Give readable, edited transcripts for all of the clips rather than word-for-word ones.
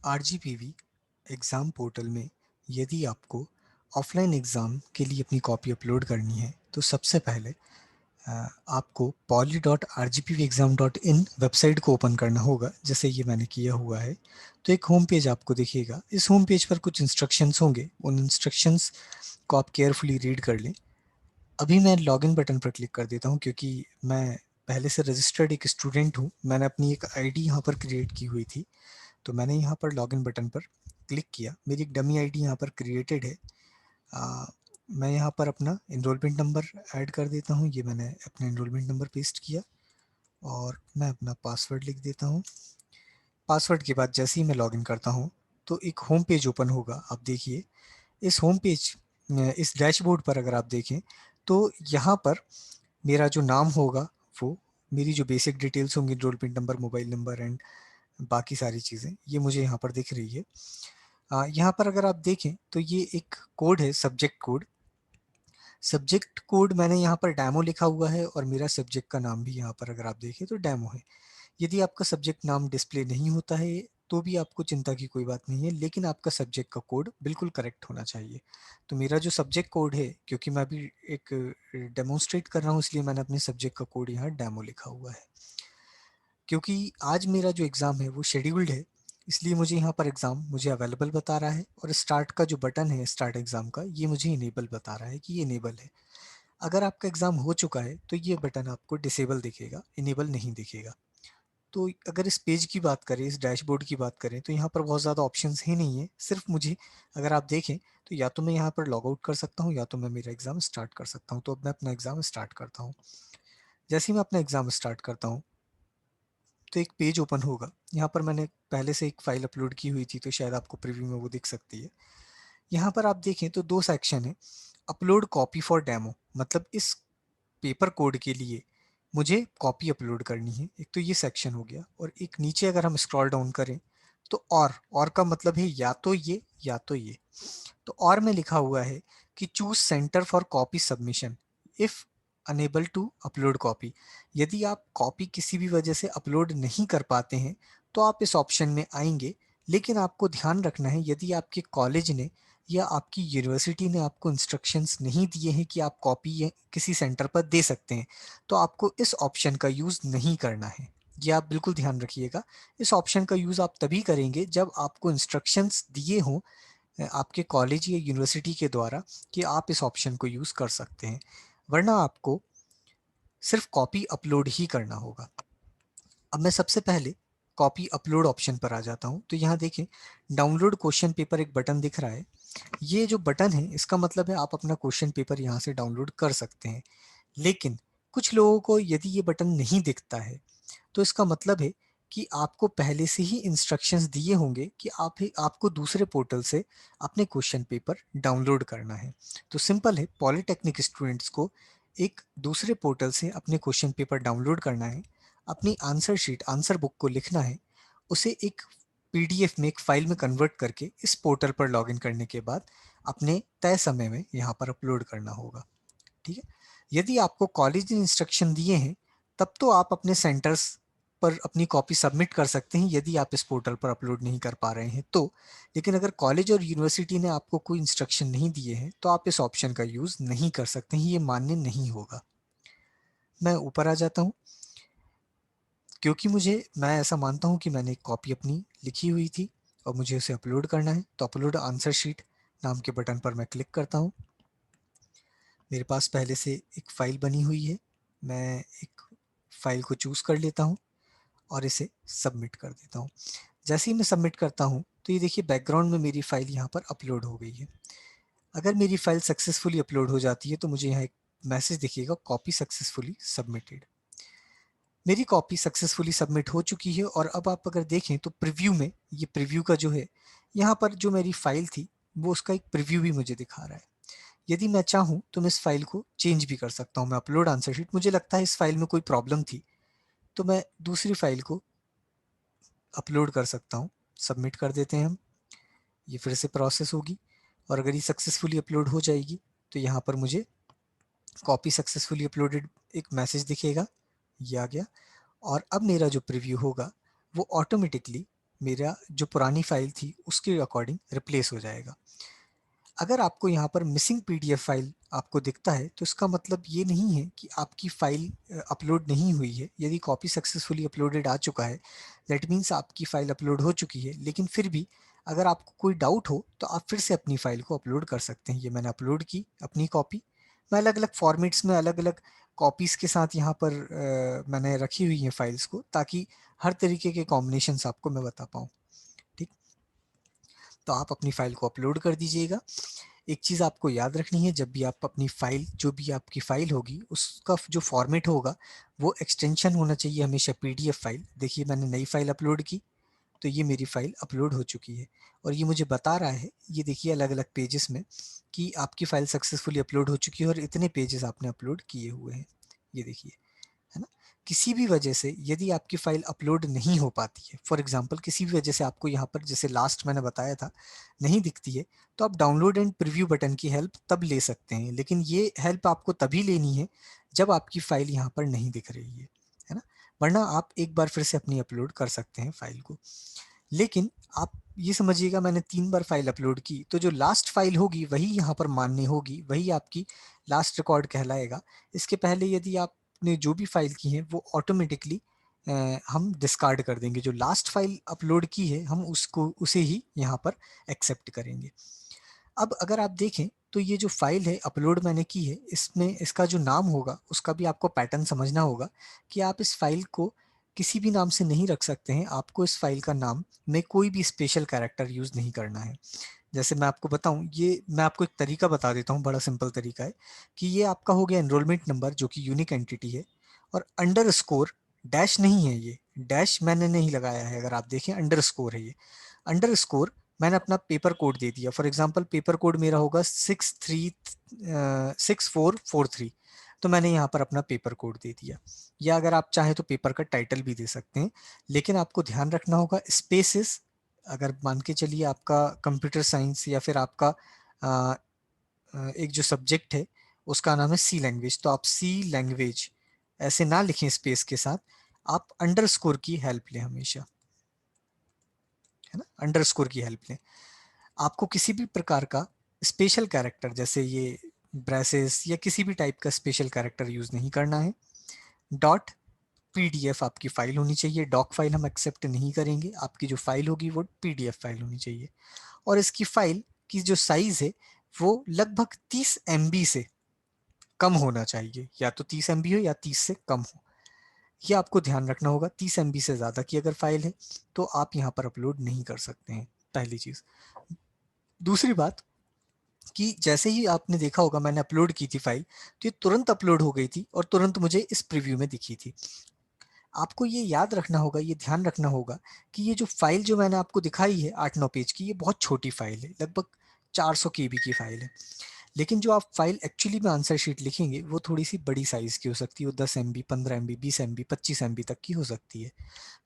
RGPV exam portal में यदि आपको ऑफलाइन एग्ज़ाम के लिए अपनी कॉपी अपलोड करनी है तो सबसे पहले आपको poly.rgpexam.in वेबसाइट को ओपन करना होगा, जैसे ये मैंने किया हुआ है। तो एक होम पेज आपको दिखेगा। इस होम पेज पर कुछ इंस्ट्रक्शंस होंगे, उन इंस्ट्रक्शंस को आप केयरफुली रीड कर लें। अभी मैं लॉगिन बटन पर क्लिक कर देता हूँ क्योंकि मैं पहले से रजिस्टर्ड एक स्टूडेंट हूँ। मैंने अपनी एक आईडी यहाँ पर क्रिएट की हुई थी, तो मैंने यहाँ पर लॉगिन बटन पर क्लिक किया। मेरी एक डमी आईडी यहाँ पर क्रिएटेड है। मैं यहाँ पर अपना इनरोलमेंट नंबर ऐड कर देता हूँ। ये मैंने अपना इनरोलमेंट नंबर पेस्ट किया और मैं अपना पासवर्ड लिख देता हूँ। पासवर्ड के बाद जैसे ही मैं लॉगिन करता हूँ तो एक होम पेज ओपन होगा। आप देखिए इस होम पेज, इस डैशबोर्ड पर अगर आप देखें तो यहाँ पर मेरा जो नाम होगा, वो मेरी जो बेसिक डिटेल्स होंगी, enrollment number, mobile number and बाकी सारी चीज़ें, ये मुझे यहाँ पर दिख रही है। यहाँ पर अगर आप देखें तो ये एक कोड है, सब्जेक्ट कोड। सब्जेक्ट कोड मैंने यहाँ पर डेमो लिखा हुआ है और मेरा सब्जेक्ट का नाम भी यहाँ पर अगर आप देखें तो डेमो है। यदि आपका सब्जेक्ट नाम डिस्प्ले नहीं होता है तो भी आपको चिंता की कोई बात नहीं है, लेकिन आपका सब्जेक्ट का कोड बिल्कुल करेक्ट होना चाहिए। तो मेरा जो सब्जेक्ट कोड है, क्योंकि मैं अभी एक डेमोन्स्ट्रेट कर रहा हूँ, इसलिए मैंने अपने सब्जेक्ट का कोड यहाँ डेमो लिखा हुआ है। क्योंकि आज मेरा जो एग्ज़ाम है वो शेड्यूल्ड है, इसलिए मुझे यहाँ पर एग्ज़ाम मुझे अवेलेबल बता रहा है और स्टार्ट का जो बटन है स्टार्ट एग्ज़ाम का, ये मुझे इनेबल बता रहा है कि ये इनेबल है। अगर आपका एग्ज़ाम हो चुका है तो ये बटन आपको डिसेबल दिखेगा, इनेबल नहीं दिखेगा। तो अगर इस पेज की बात करें, इस डैशबोर्ड की बात करें, तो यहाँ पर बहुत ज़्यादा ऑप्शंस ही नहीं है। सिर्फ मुझे, अगर आप देखें तो या तो मैं यहाँ पर लॉग आउट कर सकता हूँ या तो मैं मेरा एग्ज़ाम स्टार्ट कर सकता हूँ। तो अब मैं अपना एग्ज़ाम स्टार्ट करता हूँ। जैसे ही मैं अपना एग्ज़ाम स्टार्ट करता हूँ तो एक पेज ओपन होगा। यहाँ पर मैंने पहले से एक फ़ाइल अपलोड की हुई थी, तो शायद आपको प्रीव्यू में वो दिख सकती है। यहाँ पर आप देखें तो दो सेक्शन है। अपलोड कॉपी फॉर डेमो, मतलब इस पेपर कोड के लिए मुझे कॉपी अपलोड करनी है। एक तो ये सेक्शन हो गया, और एक नीचे अगर हम स्क्रॉल डाउन करें तो और का मतलब है या तो ये या तो ये। तो और में लिखा हुआ है कि choose centre for copy submission if unable to upload copy. यदि आप कॉपी किसी भी वजह से अपलोड नहीं कर पाते हैं तो आप इस ऑप्शन में आएंगे। लेकिन आपको ध्यान रखना है, यदि आपके कॉलेज ने या आपकी यूनिवर्सिटी ने आपको इंस्ट्रक्शंस नहीं दिए हैं कि आप कॉपी किसी सेंटर पर दे सकते हैं, तो आपको इस ऑप्शन का यूज़ नहीं करना है। ये आप बिल्कुल ध्यान रखिएगा। इस ऑप्शन का यूज़ आप तभी करेंगे जब आपको इंस्ट्रक्शंस दिए हों आपके कॉलेज या यूनिवर्सिटी के द्वारा कि आप इस ऑप्शन को यूज़ कर सकते हैं, वरना आपको सिर्फ कॉपी अपलोड ही करना होगा। अब मैं सबसे पहले कॉपी अपलोड ऑप्शन पर आ जाता हूँ। तो यहाँ देखें, डाउनलोड क्वेश्चन पेपर एक बटन दिख रहा है। ये जो बटन है इसका मतलब है आप अपना क्वेश्चन पेपर यहाँ से डाउनलोड कर सकते हैं। लेकिन कुछ लोगों को यदि ये बटन नहीं दिखता है तो इसका मतलब है कि आपको पहले से ही इंस्ट्रक्शंस दिए होंगे कि आपको दूसरे पोर्टल से अपने क्वेश्चन पेपर डाउनलोड करना है। तो सिंपल है, पॉलिटेक्निक स्टूडेंट्स को एक दूसरे पोर्टल से अपने क्वेश्चन पेपर डाउनलोड करना है, अपनी आंसर शीट, आंसर बुक को लिखना है, उसे एक पीडीएफ में, एक फाइल में कन्वर्ट करके इस पोर्टल पर लॉगिन करने के बाद अपने तय समय में यहाँ पर अपलोड करना होगा। ठीक है। यदि आपको कॉलेज ने इंस्ट्रक्शन दिए हैं तब तो आप अपने सेंटर्स पर अपनी कॉपी सबमिट कर सकते हैं, यदि आप इस पोर्टल पर अपलोड नहीं कर पा रहे हैं तो। लेकिन अगर कॉलेज और यूनिवर्सिटी ने आपको कोई इंस्ट्रक्शन नहीं दिए हैं तो आप इस ऑप्शन का यूज़ नहीं कर सकते हैं, ये मान्य नहीं होगा। मैं ऊपर आ जाता हूँ। क्योंकि मैं ऐसा मानता हूँ कि मैंने एक कॉपी अपनी लिखी हुई थी और मुझे उसे अपलोड करना है, तो अपलोड आंसर शीट नाम के बटन पर मैं क्लिक करता हूँ। मेरे पास पहले से एक फ़ाइल बनी हुई है। मैं एक फ़ाइल को चूज़ कर लेता हूँ और इसे सबमिट कर देता हूँ। जैसे ही मैं सबमिट करता हूँ तो ये देखिए बैकग्राउंड में मेरी फ़ाइल यहाँ पर अपलोड हो गई है। अगर मेरी फ़ाइल सक्सेसफुली अपलोड हो जाती है तो मुझे यहाँ एक मैसेज दिखिएगा, कॉपी सक्सेसफुली सबमिटेड। मेरी कॉपी सक्सेसफुली सबमिट हो चुकी है। और अब आप अगर देखें तो प्रीव्यू में, ये प्रीव्यू का जो है, यहाँ पर जो मेरी फ़ाइल थी वो उसका एक प्रीव्यू भी मुझे दिखा रहा है। यदि मैं चाहूँ तो मैं इस फाइल को चेंज भी कर सकता हूँ। मैं अपलोड आंसर शीट, मुझे लगता है इस फाइल में कोई प्रॉब्लम थी तो मैं दूसरी फाइल को अपलोड कर सकता हूँ। सबमिट कर देते हैं हम। ये फिर से प्रोसेस होगी और अगर ये सक्सेसफुली अपलोड हो जाएगी तो यहाँ पर मुझे कॉपी सक्सेसफुली अपलोडेड एक मैसेज दिखेगा, ये आ गया। और अब मेरा जो प्रीव्यू होगा वो ऑटोमेटिकली मेरा जो पुरानी फाइल थी उसके अकॉर्डिंग रिप्लेस हो जाएगा। अगर आपको यहाँ पर मिसिंग पीडीएफ फाइल आपको दिखता है तो इसका मतलब ये नहीं है कि आपकी फाइल अपलोड नहीं हुई है। यदि कॉपी सक्सेसफुली अपलोडेड आ चुका है दैट मीन्स आपकी फाइल अपलोड हो चुकी है। लेकिन फिर भी अगर आपको कोई डाउट हो तो आप फिर से अपनी फाइल को अपलोड कर सकते हैं। ये मैंने अपलोड की अपनी कॉपी, मैं अलग अलग फॉर्मेट्स में अलग अलग कॉपीज़ के साथ यहाँ पर मैंने रखी हुई हैं फाइल्स को, ताकि हर तरीके के कॉम्बिनेशंस आपको मैं बता पाऊँ। ठीक, तो आप अपनी फाइल को अपलोड कर दीजिएगा। एक चीज़ आपको याद रखनी है, जब भी आप अपनी फाइल, जो भी आपकी फाइल होगी उसका जो फॉर्मेट होगा वो एक्सटेंशन होना चाहिए हमेशा पीडीएफ फाइल। देखिए मैंने नई फाइल अपलोड की तो ये मेरी फाइल अपलोड हो चुकी है और ये मुझे बता रहा है, ये देखिए अलग अलग पेजेस में, कि आपकी फाइल सक्सेसफुली अपलोड हो चुकी है और इतने पेजेस आपने अपलोड किए हुए हैं। ये देखिए, है ना। किसी भी वजह से यदि आपकी फाइल अपलोड नहीं हो पाती है, फॉर एग्जांपल किसी भी वजह से आपको यहाँ पर जैसे लास्ट मैंने बताया था नहीं दिखती है, तो आप डाउनलोड एंड प्रीव्यू बटन की हेल्प तब ले सकते हैं। लेकिन ये हेल्प आपको तभी लेनी है जब आपकी फाइल यहाँ पर नहीं दिख रही है ना। वरना आप एक बार फिर से अपनी अपलोड कर सकते हैं फाइल को। लेकिन आप ये समझिएगा, मैंने 3 बार फाइल अपलोड की तो जो लास्ट फाइल होगी वही यहाँ पर मान्य होगी, वही आपकी लास्ट रिकॉर्ड कहलाएगा। इसके पहले यदि आपने जो भी फाइल की है वो ऑटोमेटिकली हम डिस्कार्ड कर देंगे। जो लास्ट फाइल अपलोड की है हम उसको उसे ही यहाँ पर एक्सेप्ट करेंगे। अब अगर आप देखें तो ये जो फाइल है अपलोड मैंने की है, इसमें इसका जो नाम होगा उसका भी आपको पैटर्न समझना होगा कि आप इस फाइल को किसी भी नाम से नहीं रख सकते हैं। आपको इस फाइल का नाम में कोई भी स्पेशल कैरेक्टर यूज़ नहीं करना है। जैसे मैं आपको बताऊं, ये मैं आपको एक तरीका बता देता हूं, बड़ा सिंपल तरीका है कि ये आपका हो गया एनरोलमेंट नंबर जो कि यूनिक एंटिटी है, और अंडर स्कोर, डैश नहीं है, ये डैश मैंने नहीं लगाया है, अगर आप देखें अंडर स्कोर है ये। अंडर स्कोर मैंने अपना पेपर कोड दे दिया, फॉर एग्जांपल पेपर कोड मेरा होगा 6443, तो मैंने यहाँ पर अपना पेपर कोड दे दिया। या अगर आप चाहें तो पेपर का टाइटल भी दे सकते हैं, लेकिन आपको ध्यान रखना होगा स्पेसेस। अगर मान के चलिए आपका कंप्यूटर साइंस या फिर आपका आ, एक जो सब्जेक्ट है उसका नाम है सी लैंग्वेज, तो आप सी लैंग्वेज ऐसे ना लिखें स्पेस के साथ, आप अंडरस्कोर की हेल्प लें हमेशा, है ना, अंडरस्कोर की हेल्प लें। आपको किसी भी प्रकार का स्पेशल कैरेक्टर जैसे ये ब्रेसेस या किसी भी टाइप का स्पेशल कैरेक्टर यूज नहीं करना है। डॉट पीडीएफ आपकी फाइल होनी चाहिए, डॉक फाइल हम एक्सेप्ट नहीं करेंगे। आपकी जो फाइल होगी वो पीडीएफ फाइल होनी चाहिए, और इसकी फाइल की जो साइज है वो लगभग 30 MB से कम होना चाहिए, या तो 30 MB हो या 30 से कम हो। ये आपको ध्यान रखना होगा। 30 MB से ज़्यादा की अगर फाइल है तो आप यहाँ पर अपलोड नहीं कर सकते हैं, पहली चीज़। दूसरी बात कि जैसे ही आपने देखा होगा मैंने अपलोड की थी फाइल, तो ये तुरंत अपलोड हो गई थी और तुरंत मुझे इस प्रीव्यू में दिखी थी। आपको ये याद रखना होगा, ये ध्यान रखना होगा कि ये जो फाइल जो मैंने आपको दिखाई है 8-9 पेज की, ये बहुत छोटी फाइल है, लगभग 400 KB की फाइल है। लेकिन जो आप फाइल एक्चुअली में आंसर शीट लिखेंगे वो थोड़ी सी बड़ी साइज़ की हो सकती है, वो 10 MB, 15 MB, 20 MB, 25 MB तक की हो सकती है।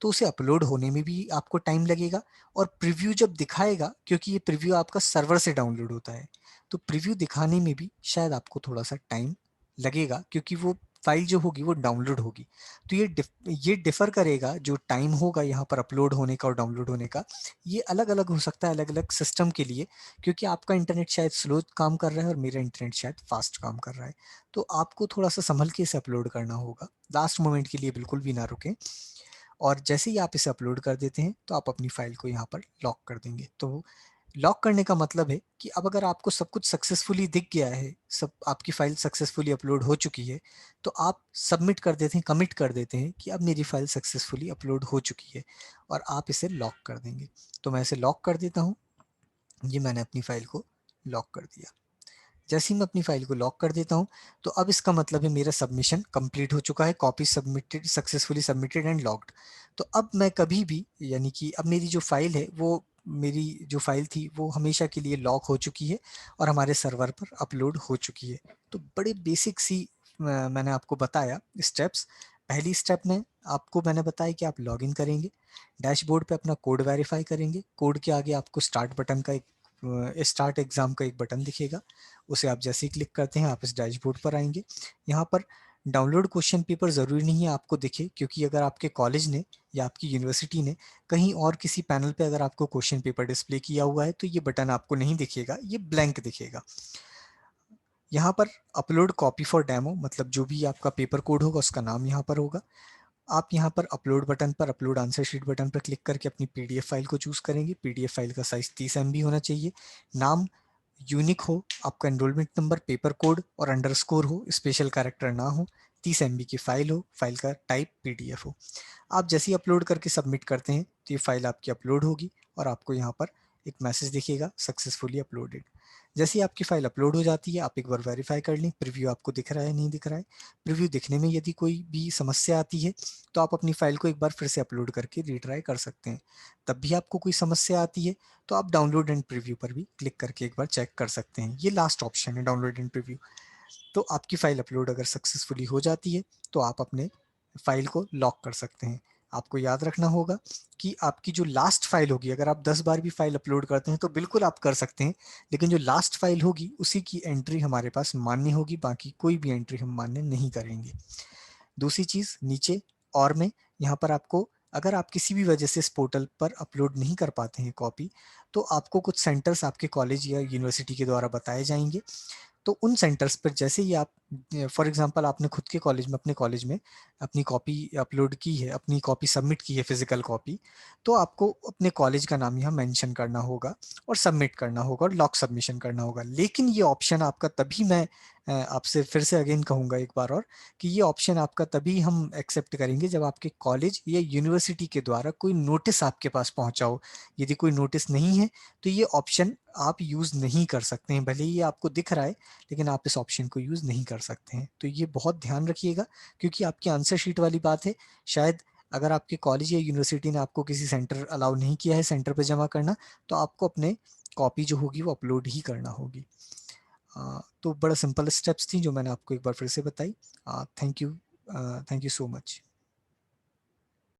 तो उसे अपलोड होने में भी आपको टाइम लगेगा, और प्रीव्यू जब दिखाएगा, क्योंकि ये प्रीव्यू आपका सर्वर से डाउनलोड होता है, तो प्रीव्यू दिखाने में भी शायद आपको थोड़ा सा टाइम लगेगा, क्योंकि वो फाइल जो होगी वो डाउनलोड होगी। तो ये डिफर करेगा, जो टाइम होगा यहाँ पर अपलोड होने का और डाउनलोड होने का, ये अलग अलग हो सकता है अलग अलग सिस्टम के लिए, क्योंकि आपका इंटरनेट शायद स्लो काम कर रहा है और मेरा इंटरनेट शायद फास्ट काम कर रहा है। तो आपको थोड़ा सा संभल के इसे अपलोड करना होगा, लास्ट मोमेंट के लिए बिल्कुल भी ना रुकें। और जैसे ही आप इसे अपलोड कर देते हैं तो आप अपनी फाइल को यहाँ पर लॉक कर देंगे। तो लॉक करने का मतलब है कि अब अगर आपको सब कुछ सक्सेसफुली दिख गया है, सब आपकी फाइल सक्सेसफुली अपलोड हो चुकी है, तो आप सबमिट कर देते हैं, कमिट कर देते हैं कि अब मेरी फाइल सक्सेसफुली अपलोड हो चुकी है, और आप इसे लॉक कर देंगे। तो मैं इसे लॉक कर देता हूँ। ये मैंने अपनी फाइल को लॉक कर दिया। जैसे ही मैं अपनी फाइल को लॉक कर देता हूँ तो अब इसका मतलब है मेरा सबमिशन कंप्लीट हो चुका है, copy submitted, successfully submitted and locked. तो अब मैं कभी भी, यानी कि अब मेरी जो फाइल है वो, मेरी जो फाइल थी वो हमेशा के लिए लॉक हो चुकी है और हमारे सर्वर पर अपलोड हो चुकी है। तो बड़े बेसिक सी मैंने आपको बताया स्टेप्स। पहली स्टेप में आपको मैंने बताया कि आप लॉगिन करेंगे, डैशबोर्ड पे अपना कोड वेरीफाई करेंगे, कोड के आगे आपको स्टार्ट बटन का एक, स्टार्ट एग्जाम का एक बटन दिखेगा, उसे आप जैसे ही क्लिक करते हैं आप इस डैशबोर्ड पर आएंगे। यहाँ पर डाउनलोड क्वेश्चन पेपर ज़रूरी नहीं है आपको दिखे, क्योंकि अगर आपके कॉलेज ने या आपकी यूनिवर्सिटी ने कहीं और किसी पैनल पे अगर आपको क्वेश्चन पेपर डिस्प्ले किया हुआ है तो ये बटन आपको नहीं दिखेगा, ये ब्लैंक दिखेगा। यहाँ पर अपलोड कॉपी फॉर डेमो, मतलब जो भी आपका पेपर कोड होगा उसका नाम यहाँ पर होगा। आप यहाँ पर अपलोड बटन पर, अपलोड आंसर शीट बटन पर क्लिक करके अपनी पीडीएफ फाइल को चूज करेंगे। पीडीएफ फाइल का साइज 30 MB होना चाहिए। नाम यूनिक हो, आपका एनरोलमेंट नंबर, पेपर कोड और अंडरस्कोर हो, स्पेशल कैरेक्टर ना हो, 30 MB की फाइल हो, फाइल का टाइप पीडीएफ हो। आप जैसे ही अपलोड करके सबमिट करते हैं तो ये फाइल आपकी अपलोड होगी और आपको यहाँ पर एक मैसेज दिखेगा, सक्सेसफुली अपलोडेड। जैसे ही आपकी फाइल अपलोड हो जाती है, आप एक बार वेरीफाई कर लें प्रीव्यू आपको दिख रहा है नहीं दिख रहा है। प्रीव्यू दिखने में यदि कोई भी समस्या आती है तो आप अपनी फाइल को एक बार फिर से अपलोड करके रीट्राई कर सकते हैं। तब भी आपको कोई समस्या आती है तो आप डाउनलोड एंड प्रीव्यू पर भी क्लिक करके एक बार चेक कर सकते हैं। ये लास्ट ऑप्शन है, डाउनलोड एंड प्रीव्यू। तो आपकी फाइल अपलोड अगर सक्सेसफुली हो जाती है तो आप अपने फाइल को लॉक कर सकते हैं। आपको याद रखना होगा कि आपकी जो लास्ट फाइल होगी, अगर आप 10 बार भी फाइल अपलोड करते हैं तो बिल्कुल आप कर सकते हैं, लेकिन जो लास्ट फाइल होगी उसी की एंट्री हमारे पास मान्य होगी, बाकी कोई भी एंट्री हम मान्य नहीं करेंगे। दूसरी चीज़ नीचे और में, यहाँ पर आपको, अगर आप किसी भी वजह से इस पोर्टल पर अपलोड नहीं कर पाते हैं कॉपी, तो आपको कुछ सेंटर्स आपके कॉलेज या यूनिवर्सिटी के द्वारा बताए जाएंगे। तो उन सेंटर्स पर जैसे ही आप, फॉर एग्जांपल आपने खुद के कॉलेज में, अपने कॉलेज में अपनी कॉपी अपलोड की है, अपनी कॉपी सबमिट की है फिजिकल कॉपी, तो आपको अपने कॉलेज का नाम यहाँ मेंशन करना होगा और सबमिट करना होगा और लॉक सबमिशन करना होगा। लेकिन ये ऑप्शन आपका तभी, मैं आपसे फिर से अगेन कहूँगा एक बार और, कि ये ऑप्शन आपका तभी हम एक्सेप्ट करेंगे जब आपके कॉलेज या यूनिवर्सिटी के द्वारा कोई नोटिस आपके पास पहुँचा हो। यदि कोई नोटिस नहीं है तो ये ऑप्शन आप यूज़ नहीं कर सकते हैं, भले ही ये आपको दिख रहा है लेकिन आप इस ऑप्शन को यूज़ नहीं कर सकते हैं। तो ये बहुत ध्यान रखिएगा, क्योंकि आपकी आंसर शीट वाली बात है। शायद अगर आपके कॉलेज या यूनिवर्सिटी ने आपको किसी सेंटर अलाउ नहीं किया है सेंटर पर जमा करना, तो आपको अपने कॉपी जो होगी वो अपलोड ही करना होगी। तो बड़ा सिंपल स्टेप्स थी जो मैंने आपको एक बार फिर से बताई। Thank you, thank you so much.